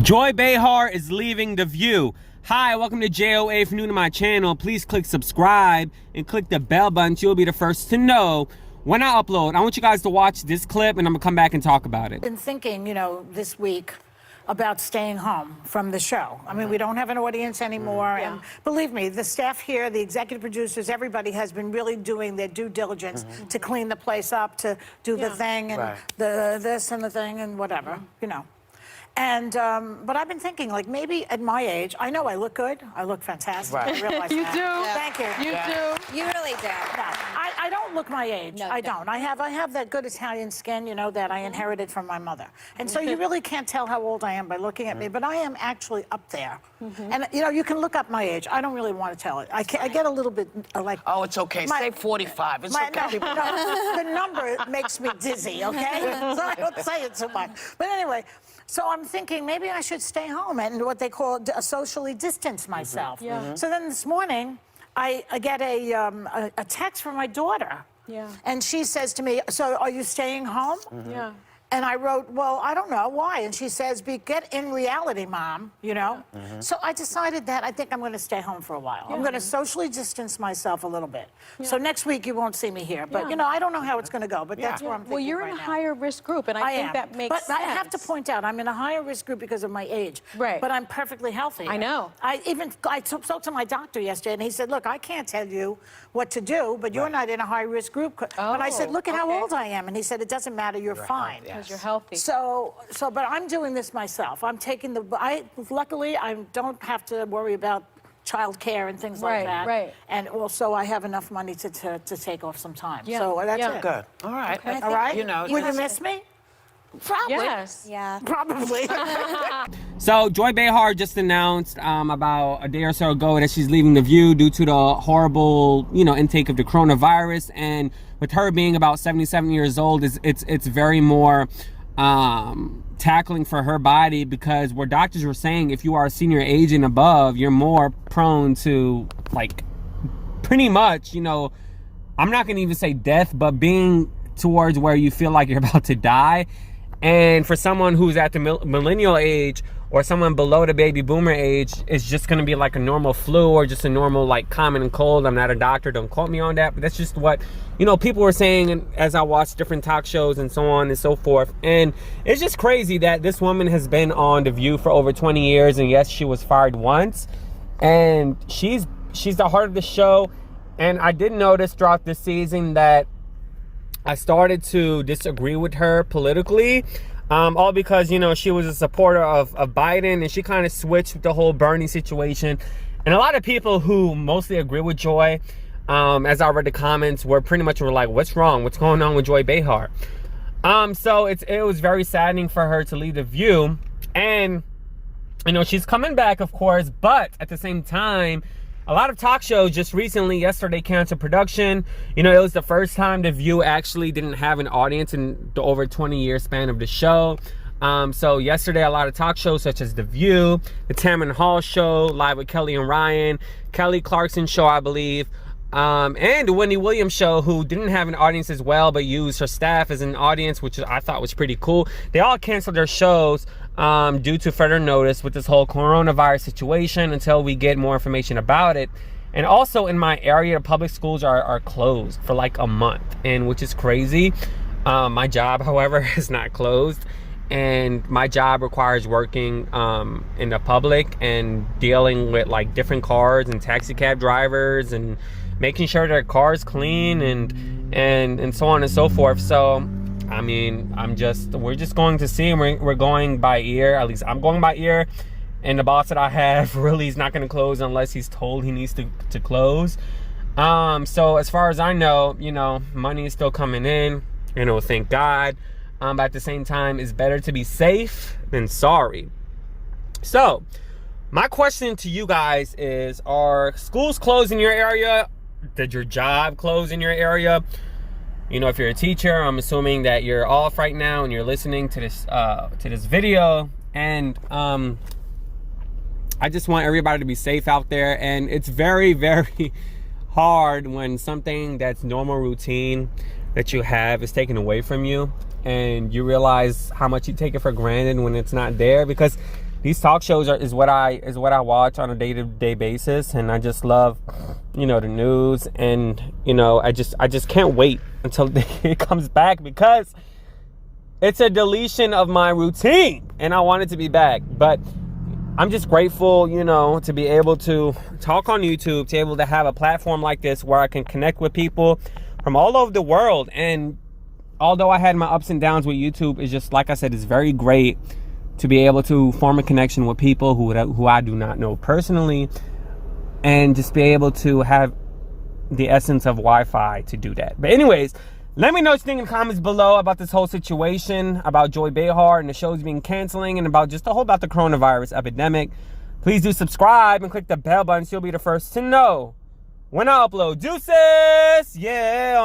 Joy Behar is leaving The View. Hi, welcome to JOA. If you're new to my channel, please click subscribe and click the bell button so you'll be the first to know when I upload. I want you guys to watch this clip and I'm gonna come back and talk about it. Been thinking, this week about staying home from the show. I mean, we don't have an audience anymore. And believe me, the staff here, the executive producers, everybody has been really doing their due diligence to clean the place up, to do the thing and the this and the thing and whatever, And, but I've been thinking, like, maybe at my age, I know I look good. I look fantastic. I realize You that. do. Yeah. Thank you. You do. You really do. No, I don't look my age. No, I don't. I have that good Italian skin, that I inherited from my mother. And so you really can't tell how old I am by looking at me, but I am actually up there. And, you can look up my age. I don't really want to tell it. I get a little bit, like... Oh, it's okay. Say 45. It's okay. No, the number makes me dizzy, okay? So I don't say it so much. But anyway, so I'm thinking maybe I should stay home and what they call socially distance myself. So then this morning, I get a text from my daughter. And she says to me, so are you staying home? And I wrote, well, I don't know, why? And she says, get in reality, Mom, So I decided that I think I'm going to stay home for a while. I'm going to socially distance myself a little bit. So next week you won't see me here. But, I don't know how it's going to go, but that's where I'm thinking. Well, you're in a higher risk group, and I think that makes sense. But I have to point out, I'm in a higher risk group because of my age. Right. But I'm perfectly healthy. I know. I spoke to my doctor yesterday, and he said, look, I can't tell you what to do, but you're not in a high risk group. But I said, look at how old I am. And he said, it doesn't matter, you're fine. Because you're healthy. But I'm doing this myself. I'm taking luckily, I don't have to worry about child care and things like that. Right. And also, I have enough money to take off some time. So that's it. Good. All right. Okay. All right? Would you miss me? Probably. Yes. Yeah. Probably. So Joy Behar just announced about a day or so ago that she's leaving The View due to the horrible, intake of the coronavirus. And with her being about 77 years old, it's very more tackling for her body, because where doctors were saying if you are a senior age and above, you're more prone to, like, pretty much, I'm not going to even say death, but being towards where you feel like you're about to die. And for someone who's at the millennial age or someone below the baby boomer age, it's just going to be like a normal flu or just a normal, like, common and cold. I'm not a doctor, don't quote me on that, but that's just what people were saying as I watched different talk shows and so on and so forth. And it's just crazy that this woman has been on The View for over 20 years, and yes, she was fired once, and she's the heart of the show. And I did notice throughout this season that I started to disagree with her politically, all because, she was a supporter of Biden, and she kind of switched the whole Bernie situation. And a lot of people who mostly agree with Joy, as I read the comments, were like, what's wrong? What's going on with Joy Behar? So it was very saddening for her to leave The View. And, she's coming back, of course, but at the same time, a lot of talk shows just recently, yesterday, canceled production. It was the first time The View actually didn't have an audience in the over 20-year span of the show. So yesterday, a lot of talk shows such as The View, the Tamron Hall Show, Live with Kelly and Ryan, Kelly Clarkson Show, I believe, and the Wendy Williams Show, who didn't have an audience as well, but used her staff as an audience, which I thought was pretty cool. They all canceled their shows due to further notice with this whole coronavirus situation until we get more information about it. And also in my area, public schools are closed for like a month, and which is crazy. My job, however, is not closed, and my job requires working in the public and dealing with like different cars and taxi cab drivers and making sure their car's clean and so on and so forth. So I mean, we're just going to see, and we're going by ear. At least I'm going by ear. And the boss that I have really is not going to close unless he's told he needs to close. So as far as I know, money is still coming in, thank God. But at the same time, it's better to be safe than sorry. So my question to you guys is, are schools closed in your area? Did your job close in your area? If you're a teacher, I'm assuming that you're off right now and you're listening to this video. And I just want everybody to be safe out there. And it's very, very hard when something that's normal routine that you have is taken away from you, and you realize how much you take it for granted when it's not there. Because these talk shows is what I watch on a day-to-day basis, and I just love, you know, the news, and you know, I just can't wait until it comes back, because it's a deletion of my routine and I want it to be back. But I'm just grateful, you know, to be able to talk on YouTube, to be able to have a platform like this where I can connect with people from all over the world. And although I had my ups and downs with YouTube, it's just, like I said, it's very great to be able to form a connection with people who I do not know personally, and just be able to have the essence of Wi-Fi to do that. But anyways, let me know what you think in the comments below about this whole situation, about Joy Behar and the shows being canceling, and about just the whole about the coronavirus epidemic. Please do subscribe and click the bell button so you'll be the first to know when I upload. Deuces! Yeah!